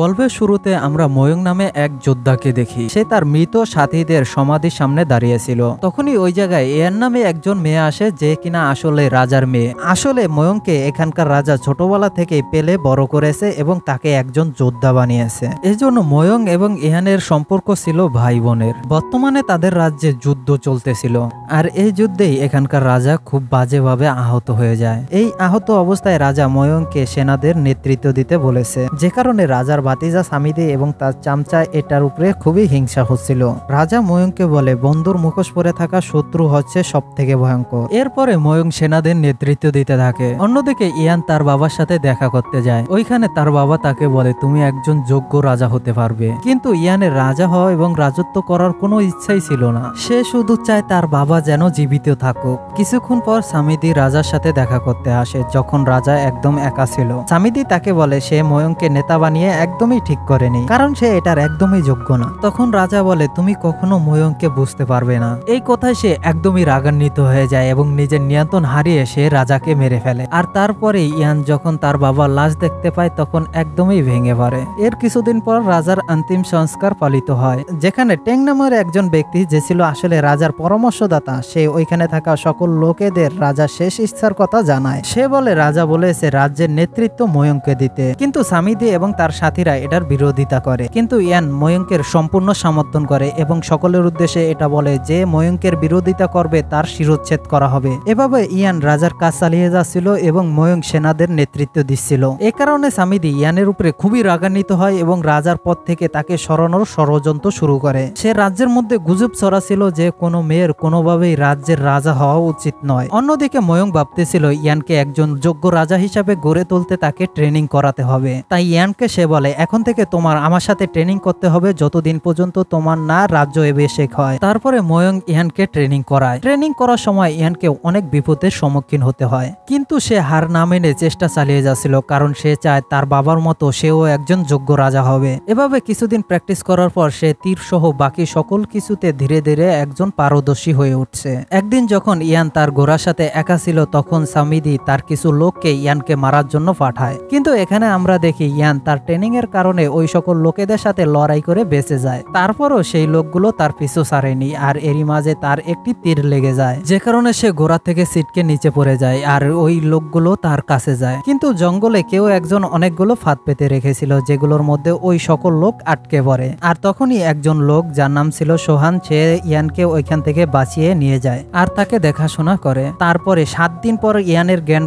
গল্পের শুরুতে আমরা ময়ং নামে এক যোদ্ধাকে দেখি। সে তার মৃত সাথীদের সমাধির সামনে দাঁড়িয়েছিল। তখনই ওই জায়গায় এর নামে একজন মেয়ে আসে, যে কিনা আসলে রাজার মেয়ে। আসলে ময়ংকে এখানকার রাজা ছোটবেলা থেকেই পেলে বড় করেছে এবং তাকে একজন যোদ্ধা বানিয়েছে। এই জন্য ময়ং এবং ইহানের সম্পর্ক ছিল ভাই বোনের। বর্তমানে তাদের রাজ্যে যুদ্ধ চলতেছিল, আর এই যুদ্ধেই এখানকার রাজা খুব বাজেভাবে আহত হয়ে যায়। এই আহত অবস্থায় রাজা ময়ংকে সেনাদের নেতৃত্ব দিতে বলেছে, যে কারণে রাজার ভাতিজা সামিদে এবং তার চামচা এটার উপরে খুবই হিংসা হচ্ছিল। রাজা ময়ংকে বলে, বন্ধুর মুখোশ পরে থাকা শত্রু হচ্ছে সব থেকে ভয়ঙ্কর। এরপরে ময়ং সেনাদের নেতৃত্ব দিতে থাকে। অন্যদিকে ইয়ান তার বাবার সাথে দেখা করতে যায়। ওইখানে তার বাবা তাকে বলে, তুমি একজন যোগ্য রাজা হতে পারবে। কিন্তু ইয়ানের রাজা হওয়া এবং রাজত্ব করার কোনো ইচ্ছাই ছিল না। সে শুধু চায় তার বাবা যেন জীবিত থাকুক। কিছুক্ষণ পর সামিদি রাজার সাথে দেখা করতে আসে, যখন রাজা একদম একা ছিল। সামিদি তাকে বলে সে ময়ংকে নেতা বানিয়ে একদমই ঠিক করেনি, কারণ সে এটার একদমই যোগ্য না। তখন রাজা বলে, তুমি কখনো ময়ংকে বুঝতে পারবে না। এই কথায় সে একদমই রাগান্বিত হয়ে যায় এবং নিজের নিয়ন্ত্রণ হারিয়ে সে রাজাকে মেরে ফেলে। আর তারপরে ইয়ান যখন তার বাবার লাশ দেখতে পায়, তখন একদমই ভেঙে পড়ে। এর কিছুদিন পর রাজার অন্তিম সংস্কার পালিত হয়, যেখানে টেং নামের একজন ব্যক্তি, যে ছিল আসলে রাজার পরামর্শদাতা, সে ওইখানে থাকা সকল লোকেদের রাজার শেষ ইচ্ছার কথা জানায়। সে বলে, রাজা বলেছে রাজ্যের নেতৃত্ব ময়ংকে দিতে, কিন্তু সামিদি এবং তার সাথীরা এটার বিরোধিতা করে। কিন্তু ইয়ান ময়ংকের সম্পূর্ণ সমর্থন করে এবং সকলের উদ্দেশ্যে এটা বলে যে ময়ংকের বিরোধিতা করবে তার শিরোচ্ছেদ করা হবে। এভাবে ইয়ান রাজার কাজ চালিয়ে যাচ্ছিল এবং ময়ং সেনাদের নেতৃত্ব দিচ্ছিল। এ কারণে সামিদি ইয়ানের উপরে খুবই রাগান্বিত হয় এবং রাজার পদ থেকে তাকে সরানোর ষড়যন্ত্র শুরু করে। সে রাজ্যের মধ্যে গুজব ছড়াছিল যে কোনো মেয়ের কোনোভাবেই রাজ্যের রাজা হওয়া উচিত নয়। অন্যদিকে ময়ং ভাবতেছিল ইয়ানকে একজন যোগ্য রাজা হিসাবে গড়ে তুলতে তাকে ট্রেনিং করাতে হবে। তাই ইয়ানকে সে বলে, এখন থেকে তোমার আমার সাথে ট্রেনিং করতে হবে যতদিন পর্যন্ত তোমার না রাজ্য অভিষেক হয়। তারপরে ময়ং ইয়ানকে ট্রেনিং করায়। ট্রেনিং করার সময় ইয়ানকে অনেক বিপদের সম্মুখীন হতে হয়, কিন্তু সে হার না মেনে চেষ্টা চালিয়ে যাচ্ছিল, কারণ সে চায় তার বাবার মতো সেও একজন যোগ্য রাজা হবে। এভাবে কিছুদিন প্র্যাকটিস করার পর সে তীর সহ বাকি সকল কিছুতে ধীরে ধীরে একজন পারদর্শী হয়ে উঠছে। একদিন যখন ইয়ান তার ঘোড়ার সাথে একা ছিল, তখন সামিদি তার কিছু লোককে ইয়ানকে মারার জন্য পাঠায়। কিন্তু এখানে আমরা দেখি ইয়ান তার ট্রেনিং এর কারণে ওই সকল লোকেদের সাথে লড়াই করে বেঁচে যায়। তারপরও সেই লোকগুলো তার পিছু ছাড়েনি, আর এরই মাঝে তার একটি তীর লেগে যায়, যে কারণে সে ঘোড়া থেকে ছিটকে নিচে পড়ে যায়, আর ওই লোকগুলো তার কাছে যায়। কিন্তু জঙ্গলে কেউ একজন অনেকগুলো ফাঁদ পেতে রেখেছিল, যেগুলোর মধ্যে ওই সকল লোক আটকে পড়ে। আর তখনই একজন লোক, যার নাম ছিল সোহান, সে ইয়ানকে ওইখান থেকে বাঁচিয়ে নিয়ে যায় আর তাকে দেখাশোনা করে। তারপরে 7 দিন পর ইয়ানের জ্ঞান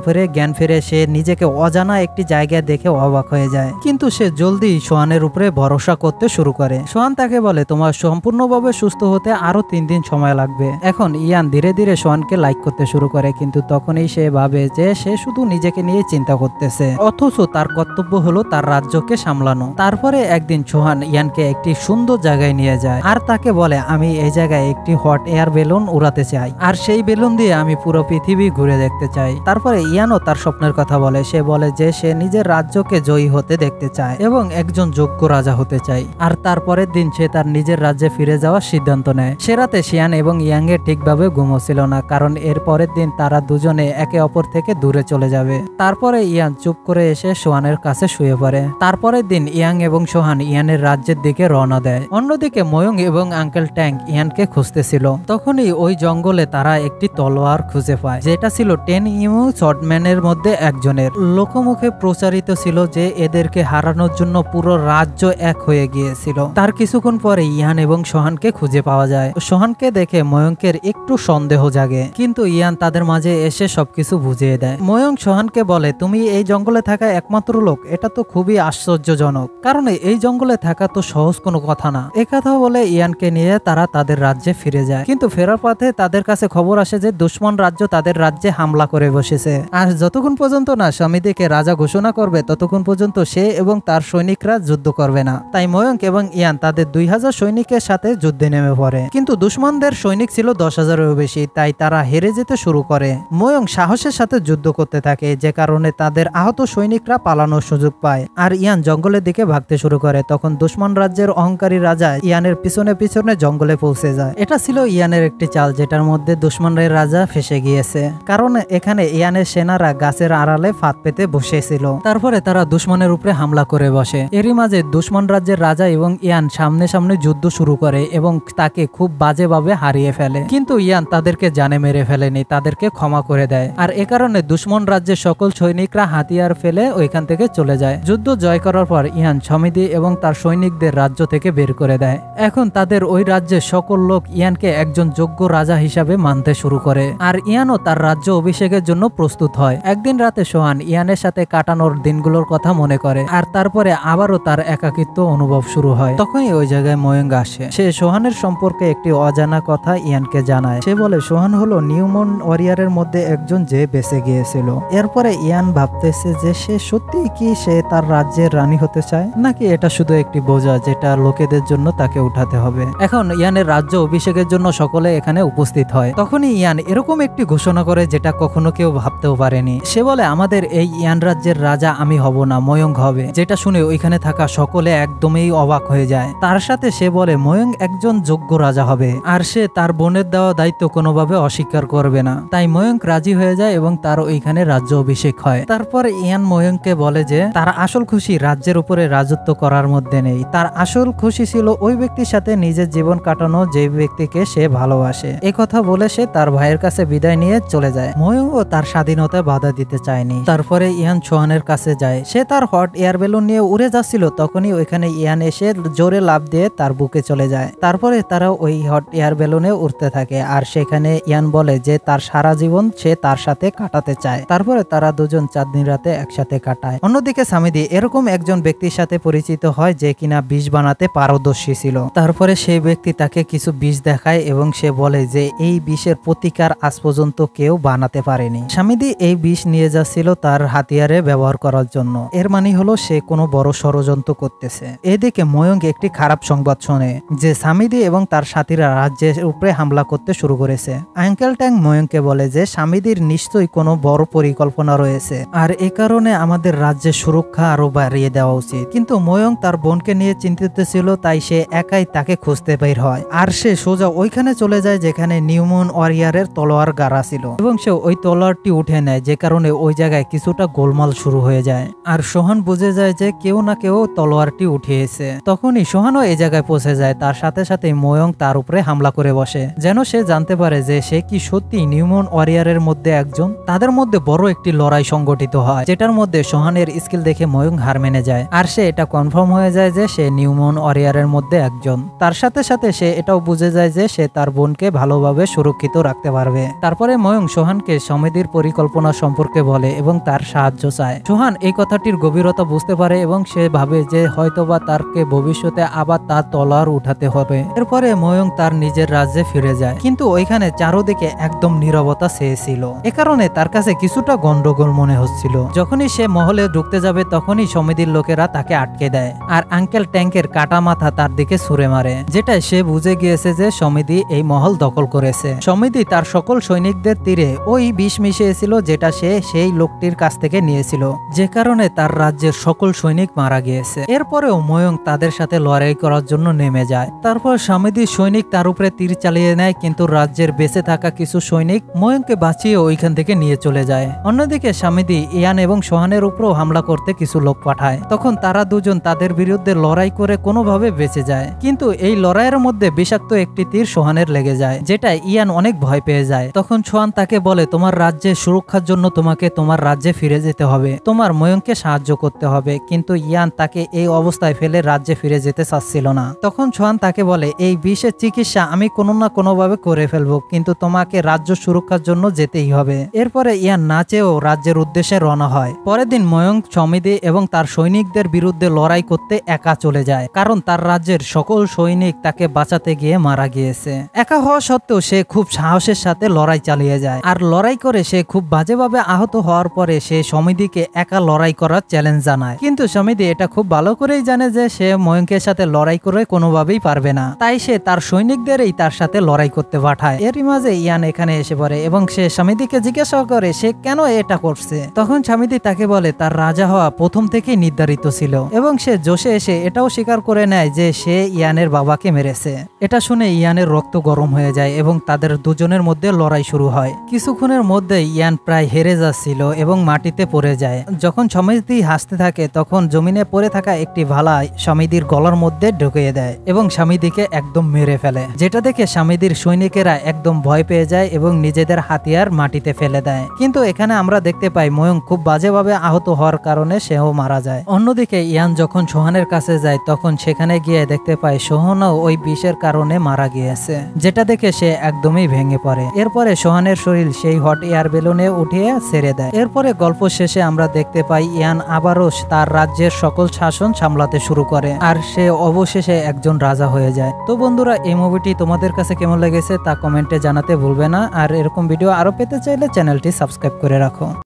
ফিরে সে নিজেকে অজানা একটি জায়গায় দেখে অবাক হয়ে যায়। কিন্তু সে জলদি সোহানের উপরে ভরসা করতে শুরু করে। সোহান তাকে বলে, তোমার সম্পূর্ণভাবে সুস্থ হতে আরো 3 দিন সময় লাগবে। এখন ইয়ান ধীরে ধীরে সোহানকে লাইক করতে শুরু করে, কিন্তু তখনই সে ভাবে যে সে শুধু নিজেকে নিয়ে চিন্তা করতেছে, অথচ তার কর্তব্য হলো তার রাজ্যকে সামলানো। তারপরে একদিন সোহান ইয়ানকে একটি সুন্দর জায়গায় নিয়ে যায় আর তাকে বলে, আমি এই জায়গায় একটি হট এয়ার বেলুন উড়াতে চাই, আর সেই বেলুন দিয়ে আমি পুরো পৃথিবী ঘুরে দেখতে চাই। তারপরে ইয়ানও তার স্বপ্নের কথা বলে। সে বলে যে সে নিজের রাজ্যকে জয়ী হতে দেখতে চায় এবং একজন যোগ্য রাজা হতে চায়। আর তারপরের দিন সে তার নিজের রাজ্যে ফিরে যাওয়ার সিদ্ধান্ত নেয়। সে রাতে শিয়ান এবং ইয়াং এর ঠিকভাবে ঘুমোচ্ছিল না, কারণ এর পরের দিন তারা দুজনে একে অপর থেকে দূরে চলে যাবে। তারপরে ইয়ান চুপ করে এসে সোহানের কাছে শুয়ে পড়ে। তারপরের দিন ইয়াং এবং সোহান ইয়ানের রাজ্যের দিকে রওনা দেয়। অন্যদিকে ময়ং এবং আঙ্কেল ট্যাং ইয়ানকে খুঁজতেছিল। তখনই ওই জঙ্গলে তারা একটি তলোয়ার খুঁজে পায়, যেটা ছিল 10 ইমু শর্টম্যানের মধ্যে একজনের। লোকমুখে প্রচারিত ছিল যে এদেরকে হারানোর জন্য পুরো রাজ্য এক হয়ে গিয়েছিল। তার কিছুক্ষণ পরে ইয়ান এবং সোহানকে খুঁজে পাওয়া যায়। সোহানকে দেখে ময়ঙ্কের একটু সন্দেহ জাগে, কিন্তু ইয়ান তাদের মাঝে এসে সবকিছু বুঝিয়ে দেয়। ময়ঙ্ক সোহানকে বলে, তুমি এই জঙ্গলে থাকা একমাত্র লোক, এটা তো খুবই আশ্চর্যজনক, কারণ এই জঙ্গলে থাকা তো সহজ কোনো কথা না। একথা বলে ইয়ানকে নিয়ে তারা তাদের রাজ্যে ফিরে যায়। কিন্তু ফেরার পথে তাদের কাছে খবর আসে যে দুশমন রাজ্য তাদের রাজ্যে হামলা করে বসেছে। আর যতক্ষণ পর্যন্ত না সামিদিকে রাজা ঘোষণা করবে, ততক্ষণ পর্যন্ত সে এবং তার সৈনিকরা যুদ্ধ করবে না। তাই ময়ঙ্ক এবং ইয়ান তাদের 2000 সৈনিকের সাথে যুদ্ধে নেমে পড়ে। কিন্তু দুশমনদের সৈনিক ছিল 10,000-এরও বেশি, তাই তারা হেরে যেতে শুরু করে। ময়ঙ্ক সাহসের সাথে যুদ্ধ করতে থাকে, যে কারণে তাদের আহত সৈনিকরা পালানোর সুযোগ পায়। আর ইয়ান জঙ্গলের দিকে ভাগতে শুরু করে। তখন দুশমন রাজ্যের অহংকারী রাজা ইয়ানের পিছনে পিছনে জঙ্গলে পৌঁছে যায়। এটা ছিল ইয়ানের একটি চাল, যেটার মধ্যে দুশমনের রাজা ফেসে গিয়েছে, কারণ এখানে ইয়ানের সেনারা গাছের আড়ালে ফাঁদ পেতে বসেছিল। তারপরে তারা দুশমনের উপরে হামলা করে বসে। এরই মাঝে দুশ্মন রাজ্যের রাজা এবং ইয়ান সামনে সামনে যুদ্ধ শুরু করে এবং তাকে খুব বাজেভাবে হারিয়ে ফেলে, কিন্তু ইয়ান তাদেরকে জানে মেরে ফেলেনি, তাদেরকে ক্ষমা করে দেয়। আর এ কারণে দুশ্মন রাজ্যের সকল সৈনিকরা হাতিয়ার ফেলে ওইখান থেকে চলে যায়। যুদ্ধ জয় করার পর ইয়ান সমিতি এবং তার সৈনিকদের রাজ্য থেকে বের করে দেয়। এখন তাদের ওই রাজ্যের সকল লোক ইয়ানকে একজন যোগ্য রাজা হিসাবে মানতে শুরু করে, আর ইয়ানও তার রাজ্য অভিষেকের জন্য প্রস্তুত হয়। একদিন রাতে সোহান ইয়ানের সাথে কাটানোর দিনগুলোর কথা মনে করে, আর তারপরে আবারও তার একাকিত্ব অনুভব শুরু হয়। তখনই ওই জায়গায় ময়ঙ্ক আসে। সে সোহানের সম্পর্কে একটি অজানা কথা ইয়ানকে জানায়। সে বলে সোহান হলো নিউমন ওয়ারিয়ারের মধ্যে একজন যে বেঁচে গিয়েছিল। এরপরে ইয়ান ভাবতেছে যে সে সত্যি কি সে তার রাজ্যের রানী হতে চায়, নাকি এটা শুধু একটি বোঝা যেটা লোকেদের জন্য তাকে উঠাতে হবে। এখন ইয়ানের রাজ্য অভিষেকের জন্য সকলে এখানে উপস্থিত হয়। তখনই ইয়ান এরকম একটি ঘোষণা করে যেটা কখনো কেউ ভাবতেও পারেনি। সে বলে আমাদের এই ইয়ান রাজ্যের রাজা আমি হব না, ময়ঙ্ক হবে। যেটা শুনে ওইখানে থাকা সকলে একদমই অবাক হয়ে যায়। তার সাথে সে বলে ময়ঙ্ক একজন যোগ্য রাজা হবে, আর সে তার বোনের দেওয়া দায়িত্ব কোনোভাবে অস্বীকার করবে না। তাই ময়ঙ্ক রাজি হয়ে যায় এবং তার ওইখানে রাজ্য অভিষেক হয়। তারপর ইয়ান ময়ঙ্ককে বলে যে তার আসল খুশি রাজ্যের উপরে রাজত্ব করার মধ্যে নেই, তার আসল খুশি ছিল ওই ব্যক্তির সাথে নিজের জীবন কাটানো যে ব্যক্তিকে সে ভালোবাসে। এ কথা বলে সে তার ভাইয়ের কাছে বিদায় নিয়ে চলে যায়। ময়ঙ্কও তার স্বাধীনতায় বাধা দিতে চায়নি। তারপরে ইয়ান সোহানের কাছে যায়। সে তার হট এয়ার বেলুন নিয়ে উড়ে যাচ্ছিল, তখনই ওইখানে ইয়ান এসে জোরে লাফ দিয়ে তার বুকে চলে যায়। তারপরে তারা ওই হট এয়ার বেলুনে উঠতে থাকে, আর সেখানে ইয়ান বলে যে তার সারা জীবন সে তার সাথে কাটাতে চায়। তারপরে তারা দুজন চাঁদনি রাতে একসাথে কাটায়। অন্যদিকে সামিদি এরকম একজন ব্যক্তির সাথে পরিচিত হয় যে কিনা বিষ বানাতে পারদর্শী ছিল। তারপরে সেই ব্যক্তি তাকে কিছু বিষ দেখায় এবং সে বলে যে এই বিষের প্রতিকার আজ পর্যন্ত কেউ বানাতে পারেনি। সামিদি এই বিষ নিয়ে যাচ্ছিল তার হাতিয়ারে ব্যবহার করার জন্য। এর মানে হলো সে কোনো বড় ষড়যন্ত্র করতেছে। এদিকে ময়ঙ্ক একটি খারাপ সংবাদ শোনে যে সামিদি এবং তার সাথীরা রাজ্যের উপরে হামলা করতে শুরু করেছে। আঙ্কেল ট্যাং ময়ঙ্ককে বলে যে সামিদির নিশ্চয়ই কোনো বড় পরিকল্পনা রয়েছে, আর এ কারণে আমাদের রাজ্যের সুরক্ষা আরো বাড়িয়ে দেওয়া উচিত। কিন্তু ময়ঙ্ক তার বোনকে নিয়ে চিন্তিত ছিল, তাই সে একাই তাকে খুঁজতে বের হয়। আর সে সোজা ওইখানে চলে যায় যেখানে নিউমন ওয়ারিয়ারের তলোয়ার গাড়া ছিল, এবং সে ওই তলোয়ারটি উঠে নেয়, যে কারণে ওই জায়গায় কিছুটা গোলমাল শুরু হয়ে যায়। আর সোহান বুঝে যায় যে কেউ না কেউ তলোয়ারটি উঠিয়েছে। তখনই সোহানও এই জায়গায় পৌঁছে যায়। তার সাথে সাথে ময়ঙ্ক তার উপরে হামলা করে বসে, যেন সে জানতে পারে যে সে কি সত্যি নিউমন ওয়ারিয়ারের মধ্যে একজন। তাদের মধ্যে বড় একটি লড়াই সংগঠিত হয়, যেটার মধ্যে সোহানের স্কিল দেখে ময়ঙ্ক হার মেনে যায়। আর সে এটা কনফার্ম হয়ে যায় যে সে নিউমন ওয়ারিয়ারের মধ্যে একজন। তার সাথে সাথে সে এটাও বুঝে যায় যে সে তার বোনকে ভালোভাবে সুরক্ষিত রাখতে পারবে। তারপরে ময়ঙ্ক সোহানকে সমিতির পরিকল্পনা সম্পর্কে বলে এবং তার সাহায্য চায়। সোহান এই কথাটির গভীরতা বুঝতে পারে এবং সে ভাবে যে হয়তোবা তারকে ভবিষ্যতে আবার তার তলোয়ার উঠাতে হবে। এরপরে ময়ঙ্ক তার নিজের রাজ্যে ফিরে যায়, কিন্তু ওইখানে চারদিকে একদম নীরবতা চেয়েছিল। এ কারণে তার কাছে কিছুটা গন্ডগোল মনে হচ্ছিল। যখনই সে মহলে ঢুকতে যাবে তখনই সমিতির লোকেরা তাকে আটকে দেয়, আর আঙ্কেল ট্যাঙ্কের কাটা মাথা তার দিকে ছুঁড়ে মারে, যেটাই সে বুঝে গিয়েছে যে সমিতি এই মহল দখল করেছে। সমিতি তার সকল সৈনিকদের তীরে ওই বিষ মিশিয়েছিল যেটা সে সেই লোকটির কাছ থেকে নিয়েছিল, যে কারণে তার রাজ্যের সকল সৈনিক মারা গিয়েছে। এরপরেও ময়ঙ্ক তাদের সাথে লড়াই করার জন্য নেমে যায়। তারপর সমিতির সৈনিক তার উপরে তীর চালিয়ে নেয়, কিন্তু রাজ্যের বেঁচে থাকা কিছু সৈনিক ময়ঙ্ককে বাঁচিয়ে ওইখান থেকে নিয়ে চলে যায়। অন্যদিকে সমিতি ইয়ান এবং সোহানের উপরও হামলা করতে কিছু লোক পাঠায়। তখন তারা দুজন তাদের বিরুদ্ধে লড়াই করে কোনোভাবে বেঁচে যায়, কিন্তু এই লড়াইয়ের মধ্যে বিষাক্ত একটি তীর সোহানের লেগে যায়, যেটা ইয়ান অনেক ভয় পেয়ে যায়। তখন সোহান তাকে বলে তোমার রাজ্যের সুরক্ষার জন্য তোমাকে তোমার রাজ্যে ফিরে যেতে হবে, তোমার ময়ঙ্ককে সাহায্য করতে হবে। কিন্তু ইয়ান তাকে এই অবস্থায় ফেলে রাজ্যে ফিরে যেতে চাচ্ছিল না। তখন সোহান তাকে বলে এই বিষের চিকিৎসা আমি কোনো না কোনোভাবে করে ফেলবো, কিন্তু তোমাকে রাজ্য সুরক্ষার জন্য যেতেই হবে। এরপরে ইয়ান না চেয়েও রাজ্যের উদ্দেশ্যে রওনা হয়। পরের দিন ময়ঙ্ক সমিতি এবং তার সৈনিকদের বিরুদ্ধে লড়াই করতে একা চলে যায়, কারণ তার রাজ্যের সকল সৈনিক তাকে বাঁচাতে গিয়ে মারা গিয়েছে। একা হওয়া সত্ত্বেও সে খুব সাহসের সাথে লড়াই চালিয়ে যায়, আর লড়াই করে সে খুব বাজেভাবে আহত হওয়ার পরে সে সমিতিকে একা লড়াই করার চ্যালেঞ্জ জানায়। কিন্তু সমিতি এটা খুব ভালো করেই জানে যে সে ময়ঙ্কের সাথে লড়াই করে কোনোভাবেই পারবে না, তাই সে তার সৈনিকদেরই তার সাথে লড়াই করতে পাঠায়। এরই মাঝে ইয়ান এখানে এসে পড়ে এবং সে সমিতিকে জিজ্ঞাসা করে সে কেন এটা করছে। তখন সমিতি তাকে বলে তার রাজা হওয়া প্রথম থেকেই নির্ধারিত ছিল, এবং সে জোশে এসে এটাও স্বীকার করে নেয় যে সে ইয়ানের বাবাকে মেরেছে। এটা শুনে ইয়ানের রক্ত গরম হয়ে যায় এবং তাদের দুজনের মধ্যে লড়াই শুরু হয়। কিছুক্ষণের মধ্যে ইয়ান প্রায় হেরে যাচ্ছিল এবং মাটিতে পড়ে যায়। যখন সমিতি হাসতে থাকে তখন তখন জমিনে পড়ে থাকা একটি ভালা স্বামীদির গলার মধ্যে ঢুকিয়ে দেয় এবং স্বামীদিকে একদম মেরে ফেলে, যেটা দেখে স্বামীদির সৈনিকেরা একদম ভয় পেয়ে যায় এবং নিজেদের হাতিয়ার মাটিতে ফেলে দেয়। কিন্তু এখানে আমরা দেখতে পাই ময়ঙ্ক খুব বাজেভাবে আহত হওয়ার কারণে সেও মারা যায়। অন্যদিকে ইয়ান যখন সোহানের কাছে যায় তখন সেখানে গিয়ে দেখতে পায় সোহানও ওই বিষের কারণে মারা গিয়েছে, যেটা দেখে সে একদমই ভেঙে পড়ে। এরপরে সোহানের শরীর সেই হট এয়ার বেলুনে উঠিয়ে ছেড়ে দেয়। এরপরে গল্প শেষে আমরা দেখতে পাই ইয়ান আবারও তার রাজ্যের সকল শাসন সামলাতে শুরু করে আর সে অবশেষে একজন রাজা হয়ে যায়। তো বন্ধুরা, এই মুভিটি তোমাদের কাছে কেমন লেগেছে তা কমেন্টে জানাতে ভুলবে না, আর এরকম ভিডিও আরো পেতে চাইলে চ্যানেলটি সাবস্ক্রাইব করে রাখো।